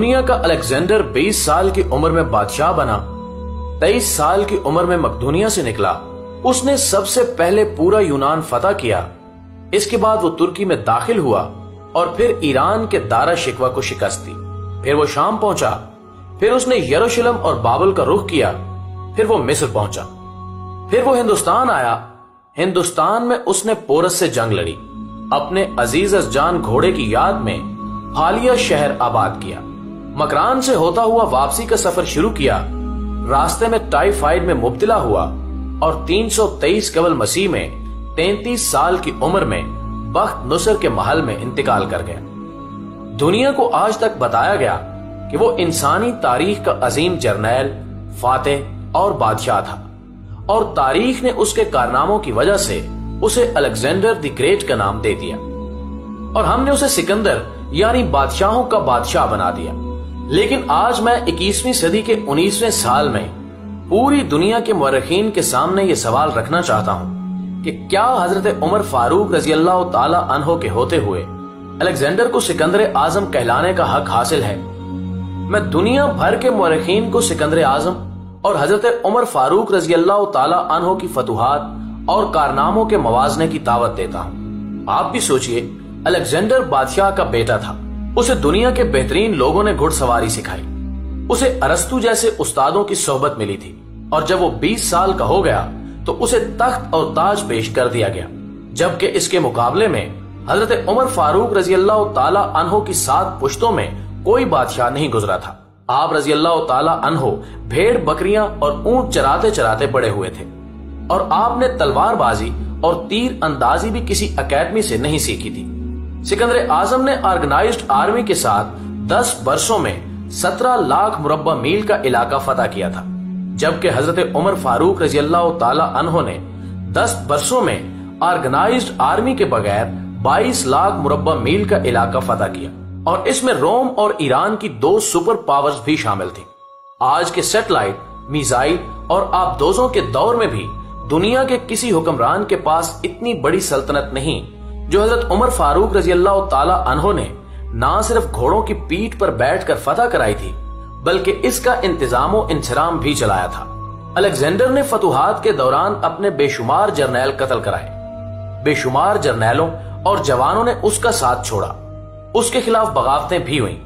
دنیا کا الیگزینڈر 20 سال کی عمر میں بادشاہ بنا، 23 سال کی عمر میں مقدونیہ سے نکلا۔ اس نے سب سے پہلے پورا یونان فتح کیا، اس کے بعد وہ ترکی میں داخل ہوا اور پھر ایران کے دارا شکوہ کو شکست دی۔ پھر وہ شام پہنچا، پھر اس نے یروشلم اور بابل کا رخ کیا، پھر وہ مصر پہنچا، پھر وہ ہندوستان آیا۔ ہندوستان میں اس نے پورس سے جنگ لڑی، اپنے عزیز از جان گھوڑے کی یاد میں حالیہ شہر آباد کیا، مکران سے ہوتا ہوا واپسی کا سفر شروع کیا، راستے میں ٹائیفائڈ میں مبتلا ہوا اور 323 قبل مسیح میں 33 سال کی عمر میں بخت نصر کے محل میں انتقال کر گیا۔ دنیا کو آج تک بتایا گیا کہ وہ انسانی تاریخ کا عظیم جرنیل، فاتح اور بادشاہ تھا، اور تاریخ نے اس کے کارناموں کی وجہ سے اسے الیگزینڈر دی گریٹ کا نام دے دیا، اور ہم نے اسے سکندر یعنی بادشاہوں کا بادشاہ بنا دیا۔ لیکن آج میں 21ویں صدی کے 19ویں سال میں پوری دنیا کے مورخین کے سامنے یہ سوال رکھنا چاہتا ہوں کہ کیا حضرت عمر فاروق رضی اللہ تعالی عنہ کے ہوتے ہوئے الیگزینڈر کو سکندر اعظم کہلانے کا حق حاصل ہے؟ میں دنیا بھر کے مورخین کو سکندر اعظم اور حضرت عمر فاروق رضی اللہ تعالی عنہ کی فتوحات اور کارناموں کے موازنے کی دعوت دیتا ہوں۔ آپ بھی سوچئے، الیگزینڈر بادشاہ کا بیٹا تھا، اسے دنیا کے بہترین لوگوں نے گھڑ سواری سکھائی، اسے ارسطو جیسے استادوں کی صحبت ملی تھی، اور جب وہ 20 سال کا ہو گیا تو اسے تخت اور تاج پیش کر دیا گیا، جبکہ اس کے مقابلے میں حضرت عمر فاروق رضی اللہ تعالی عنہ کی 7 پشتوں میں کوئی بادشاہ نہیں گزرا تھا۔ آپ رضی اللہ تعالی عنہ بھیڑ بکریاں اور اونٹ چراتے چراتے بڑے ہوئے تھے، اور آپ نے تلوار بازی اور تیر اندازی بھی کسی اکیڈمی سے نہیں سیکھی تھی۔ سکندر اعظم نے آرگنائزڈ آرمی کے ساتھ 10 برسوں میں 17 لاکھ مربع میل کا علاقہ فتح کیا تھا، جبکہ حضرت عمر فاروق رضی اللہ تعالی عنہ نے 10 برسوں میں آرگنائزڈ آرمی کے بغیر 22 لاکھ مربع میل کا علاقہ فتح کیا، اور اس میں روم اور ایران کی 2 سپر پاورز بھی شامل تھیں۔ آج کے سیٹلائٹ، میزائل اور آبدوزوں کے دور میں بھی دنیا کے کسی حکمران کے پاس اتنی بڑی سلطنت نہیں جو حضرت عمر فاروق رضی اللہ تعالی عنہ نے نہ صرف گھوڑوں کی پیٹھ پر بیٹھ کر فتح کرائی تھی، بلکہ اس کا انتظام و انصرام بھی چلایا تھا۔ الیگزینڈر نے فتوحات کے دوران اپنے بے شمار جرنیل قتل کرائے، بے شمار جرنیلوں اور جوانوں نے اس کا ساتھ چھوڑا، اس کے خلاف بغاوتیں بھی ہوئیں،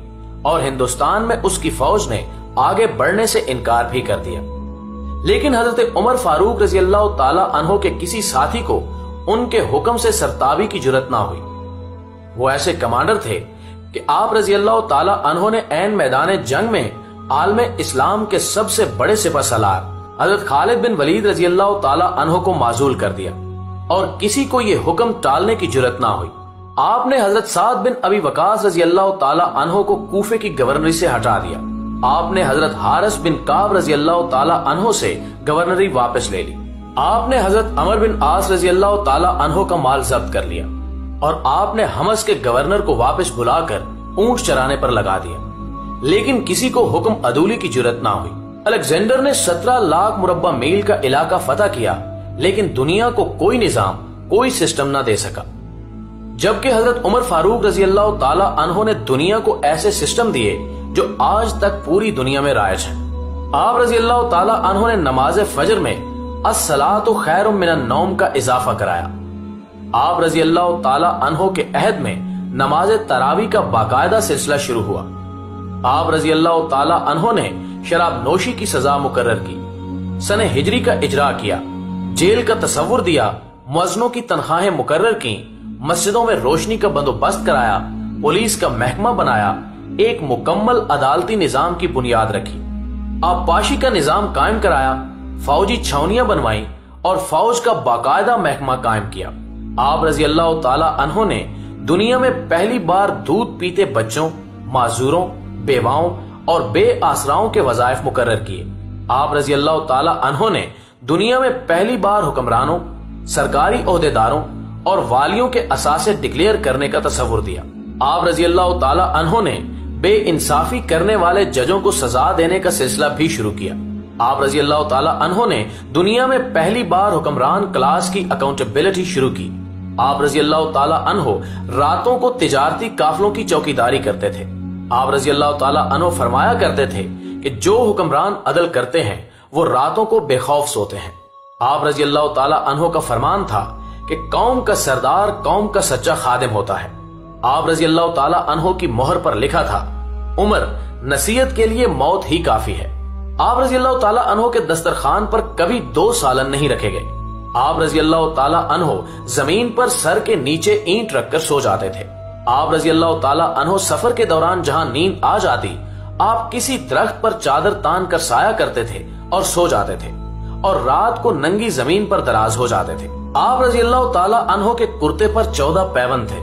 اور ہندوستان میں اس کی فوج نے آگے بڑھنے سے انکار بھی کر دیا۔ لیکن حضرت عمر فاروق رضی اللہ تعالی عنہ کے کسی ساتھی کو ان کے حکم سے سرتابی کی جرت نہ ہوئی۔ وہ ایسے کمانڈر تھے کہ آپ رضی اللہ تعالی عنہ نے عین میدان جنگ میں عالم اسلام کے سب سے بڑے سپہ سالار حضرت خالد بن ولید رضی اللہ تعالی عنہ کو معزول کر دیا، اور کسی کو یہ حکم ٹالنے کی جرت نہ ہوئی۔ آپ نے حضرت سعد بن ابی وقاص رضی اللہ تعالی عنہ کو کوفے کی گورنری سے ہٹا دیا۔ آپ نے حضرت حارث بن کعب رضی اللہ تعالی عنہ سے گورنری واپس لے لی۔ آپ نے حضرت عمر بن عاص رضی اللہ تعالی عنہ کا مال ضبط کر لیا، اور آپ نے حمص کے گورنر کو واپس بلا کر اونٹ چرانے پر لگا دیا، لیکن کسی کو حکم عدولی کی جرت نہ ہوئی۔ الیگزینڈر نے 17 لاکھ مربع میل کا علاقہ فتح کیا، لیکن دنیا کو کوئی نظام، کوئی سسٹم نہ دے سکا، جبکہ حضرت عمر فاروق رضی اللہ تعالی عنہ نے دنیا کو ایسے سسٹم دیے جو آج تک پوری دنیا میں رائج ہیں۔ آپ رضی اللہ تعالی عنہ نے نماز فجر میں الصلاۃ خیر من النوم کا اضافہ کرایا۔ آپ رضی اللہ تعالی عنہ کے عہد میں نماز تراویح کا باقاعدہ سلسلہ شروع ہوا۔ آپ رضی اللہ تعالی عنہ نے شراب نوشی کی سزا مقرر کی، سنہ ہجری کا اجرا کیا، جیل کا تصور دیا، مؤذنوں کی تنخواہیں مقرر کی، مسجدوں میں روشنی کا بندوبست کرایا، پولیس کا محکمہ بنایا، ایک مکمل عدالتی نظام کی بنیاد رکھی، آبپاشی کا نظام قائم کرایا، فوجی چھاونیاں بنوائیں اور فوج کا باقاعدہ محکمہ قائم کیا۔ آپ رضی اللہ تعالی عنہ نے دنیا میں پہلی بار دودھ پیتے بچوں، معذوروں، بیواؤں اور بے آسراؤں کے وظائف مقرر کیے۔ آپ رضی اللہ تعالی عنہ نے دنیا میں پہلی بار حکمرانوں، سرکاری عہدیداروں اور والیوں کے اثاثے ڈکلیئر کرنے کا تصور دیا۔ آپ رضی اللہ تعالی عنہ نے بے انصافی کرنے والے ججوں کو سزا دینے کا سلسلہ بھی شروع کیا۔ آپ رضی اللہ تعالی عنہ نے دنیا میں پہلی بار حکمران کلاس کی اکاؤنٹیبلٹی شروع کی۔ آپ رضی اللہ تعالی عنہ راتوں کو تجارتی قافلوں کی چوکیداری کرتے تھے۔ آپ رضی اللہ تعالیٰ عنہ فرمایا کرتے تھے کہ جو حکمران عدل کرتے ہیں وہ راتوں کو بے خوف سوتے ہیں۔ آپ رضی اللہ تعالیٰ عنہ کا فرمان تھا کہ قوم کا سردار قوم کا سچا خادم ہوتا ہے۔ آپ رضی اللہ تعالیٰ عنہ کی مہر پر لکھا تھا، عمر نصیحت کے لیے موت ہی کافی ہے۔ آپ رضی اللہ تعالیٰ عنہ کے دسترخوان پر کبھی 2 سالن نہیں رکھے گئے۔ آپ رضی اللہ تعالیٰ عنہ زمین پر سر کے نیچے اینٹ رکھ کر سو جاتے تھے۔ آپ رضی اللہ تعالیٰ عنہ سفر کے دوران جہاں نیند آ جاتی، آپ کسی درخت پر چادر تان کر سایہ کرتے تھے اور سو جاتے تھے، اور رات کو ننگی زمین پر دراز ہو جاتے تھے۔ آپ رضی اللہ تعالیٰ عنہ کے کرتے پر 14 پیوند تھے،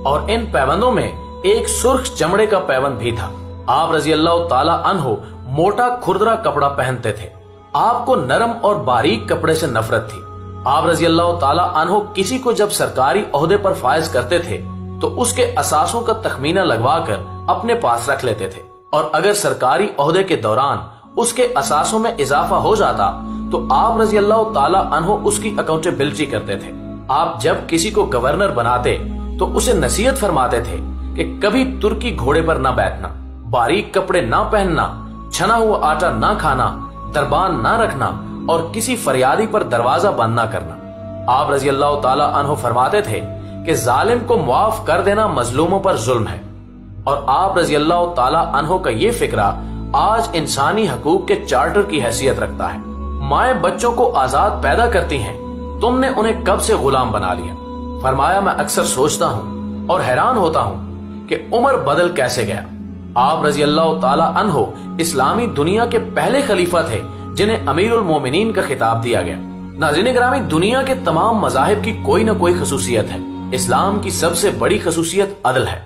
اور ان پیوندوں میں ایک سرخ چمڑے کا پیوند بھی تھا۔ آپ رضی اللہ تعالیٰ عنہ موٹا کھردرا کپڑا پہنتے تھے۔ آپ کو نرم اور باریک کپڑے سے نفرت تھی۔ آپ رضی اللہ تعالیٰ عنہ کسی کو جب سرکاری عہدے پر فائز کرتے تھے تو اس کے اثاثوں کا تخمینہ لگوا کر اپنے پاس رکھ لیتے تھے، اور اگر سرکاری عہدے کے دوران اس کے اثاثوں میں اضافہ ہو جاتا تو آپ رضی اللہ تعالیٰ عنہ اس کی اکاؤنٹیبلٹی کرتے تھے۔ آپ جب کسی کو گورنر بناتے تو اسے نصیحت فرماتے تھے کہ کبھی ترکی گھوڑے پر نہ بیٹھنا، باریک کپڑے نہ پہننا، چھنا ہوا آٹا نہ کھانا، دربان نہ رکھنا، اور کسی فریادی پر دروازہ بند نہ کرنا۔ آپ رضی اللہ تعالیٰ عنہ فرماتے تھے کہ ظالم کو معاف کر دینا مظلوموں پر ظلم ہے، اور آپ رضی اللہ تعالیٰ عنہ کا یہ فکرہ آج انسانی حقوق کے چارٹر کی حیثیت رکھتا ہے۔ مائیں بچوں کو آزاد پیدا کرتی ہیں، تم نے انہیں کب سے غلام بنا لیا۔ فرمایا، میں اکثر سوچتا ہوں اور حیران ہوتا ہوں کہ عمر بدل کیسے گیا۔ آپ رضی اللہ تعالیٰ عنہ اسلامی دنیا کے پہلے خلیفہ تھے جنہیں امیر المومنین کا خطاب دیا گیا۔ ناظرین گرامی، دنیا کے تمام مذاہب کی کوئی نہ کوئی خصوصیت ہے۔ اسلام کی سب سے بڑی خصوصیت عدل ہے،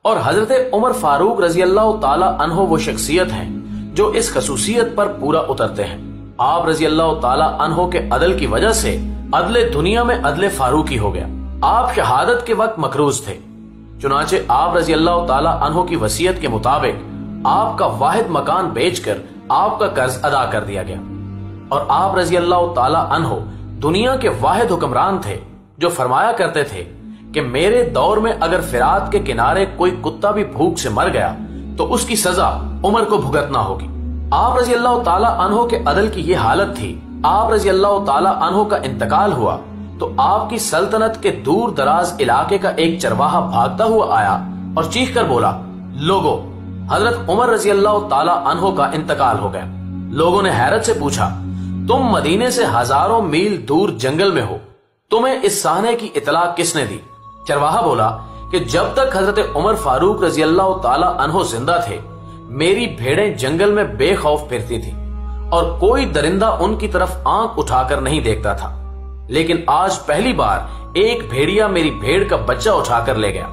اور حضرت عمر فاروق رضی اللہ تعالیٰ عنہ وہ شخصیت ہیں جو اس خصوصیت پر پورا اترتے ہیں۔ آپ رضی اللہ تعالیٰ عنہ کے عدل کی وجہ سے عدل دنیا میں عدل فاروقی ہو گیا۔ آپ شہادت کے وقت مقروض تھے، چنانچہ آپ رضی اللہ تعالیٰ عنہ کی وصیت کے مطابق آپ کا واحد مکان بیچ کر آپ کا قرض ادا کر دیا گیا، اور آپ رضی اللہ تعالیٰ عنہ دنیا کے واحد حکمران تھے جو فرمایا کرتے تھے کہ میرے دور میں اگر فرات کے کنارے کوئی کتا بھی بھوک سے مر گیا تو اس کی سزا عمر کو بھگتنا ہوگی۔ آپ رضی اللہ تعالیٰ عنہ کے عدل کی یہ حالت تھی۔ آپ رضی اللہ تعالیٰ عنہ کا انتقال ہوا تو آپ کی سلطنت کے دور دراز علاقے کا ایک چرواہا بھاگتا ہوا آیا اور چیخ کر بولا، لوگو، حضرت عمر رضی اللہ تعالیٰ عنہ کا انتقال ہو گیا۔ لوگوں نے حیرت سے پوچھا، تم مدینے سے ہزاروں میل دور جنگل میں ہو، تمہیں اس سانحے کی اطلاع کس نے دی؟ چرواہا بولا کہ جب تک حضرت عمر فاروق رضی اللہ تعالیٰ عنہ زندہ تھے، میری بھیڑیں جنگل میں بے خوف پھرتی تھی اور کوئی درندہ ان کی طرف آنکھ اٹھا کر نہیں دیکھتا تھا، لیکن آج پہلی بار ایک بھیڑیا میری بھیڑ کا بچہ اٹھا کر لے گیا۔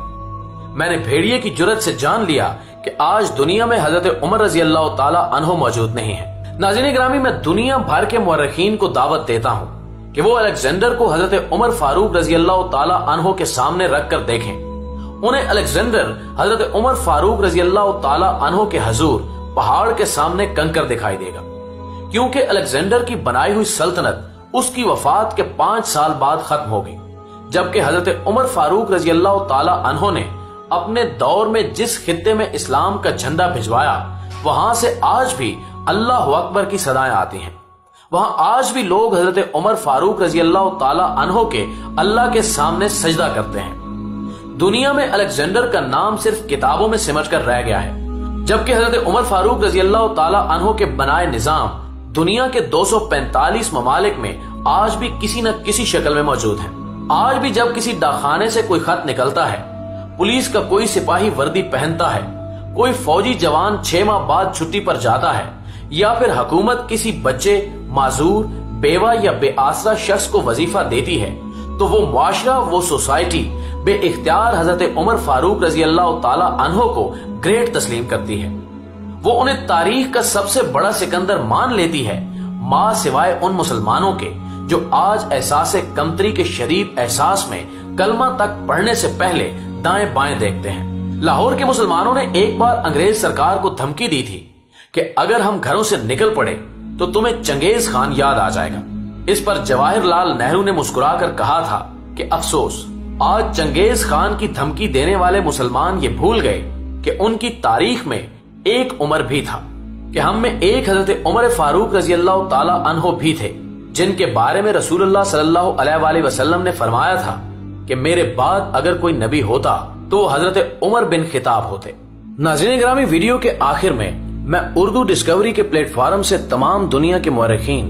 میں نے بھیڑیے کی جرت سے جان لیا کہ آج دنیا میں حضرت عمر رضی اللہ تعالیٰ عنہ موجود نہیں ہے۔ ناظرین گرامی، میں دنیا بھر کے مورخین کو دعوت دیتا ہوں کہ وہ الیگزینڈر کو حضرت عمر فاروق رضی اللہ تعالیٰ عنہ کے سامنے رکھ کر دیکھیں۔ انہیں الیگزینڈر حضرت عمر فاروق رضی اللہ تعالیٰ عنہ کے حضور پہاڑ کے سامنے کنکر دکھائی دے گا، کیونکہ الیگزینڈر کی بنائی ہوئی سلطنت اس کی وفات کے 5 سال بعد ختم ہو گئی، جبکہ حضرت عمر فاروق رضی اللہ تعالیٰ عنہ نے اپنے دور میں جس خطے میں اسلام کا جھنڈا بھجوایا، وہاں سے آج بھی اللہ اکبر کی صدائیں آتی ہیں۔ وہاں آج بھی لوگ حضرت عمر فاروق رضی اللہ تعالیٰ عنہ کے اللہ کے سامنے سجدہ کرتے ہیں۔ دنیا میں الیگزینڈر کا نام صرف کتابوں میں سمٹ کر رہ گیا ہے، جبکہ حضرت عمر فاروق رضی اللہ تعالیٰ عنہ کے بنائے نظام دنیا کے 245 ممالک میں آج بھی کسی نہ کسی شکل میں موجود ہیں۔ آج بھی جب کسی ڈاکخانے سے کوئی خط نکلتا ہے، پولیس کا کوئی سپاہی وردی پہنتا ہے، کوئی فوجی جوان 6 ماہ بعد چھٹی پر جاتا ہے، یا پھر حکومت کسی بچے، معذور، بیوہ یا بے آسرا شخص کو وظیفہ دیتی ہے، تو وہ معاشرہ، وہ سوسائٹی بے اختیار حضرت عمر فاروق رضی اللہ تعالیٰ عنہ کو گریٹ تسلیم کرتی ہے۔ وہ انہیں تاریخ کا سب سے بڑا سکندر مان لیتی ہے، ماں سوائے ان مسلمانوں کے جو آج احساس کمتری کے شدید احساس میں کلمہ تک پڑھنے سے پہلے دائیں بائیں دیکھتے ہیں۔ لاہور کے مسلمانوں نے ایک بار انگریز سرکار کو دھمکی دی تھی کہ اگر ہم گھروں سے نکل پڑے تو تمہیں چنگیز خان یاد آ جائے گا۔ اس پر جواہر لال نہرو نے مسکرا کر کہا تھا کہ افسوس، آج چنگیز خان کی دھمکی دینے والے مسلمان یہ بھول گئے کہ ان کی تاریخ میں ایک عمر بھی تھا، کہ ہم میں ایک حضرت عمر فاروق رضی اللہ تعالی عنہ بھی تھے، جن کے بارے میں رسول اللہ صلی اللہ علیہ وآلہ وسلم نے فرمایا تھا کہ میرے بعد اگر کوئی نبی ہوتا تو وہ حضرت عمر بن خطاب ہوتے۔ ناظرین گرامی، ویڈیو کے آخر میں اردو ڈسکوری کے پلیٹ فارم سے تمام دنیا کے مورخین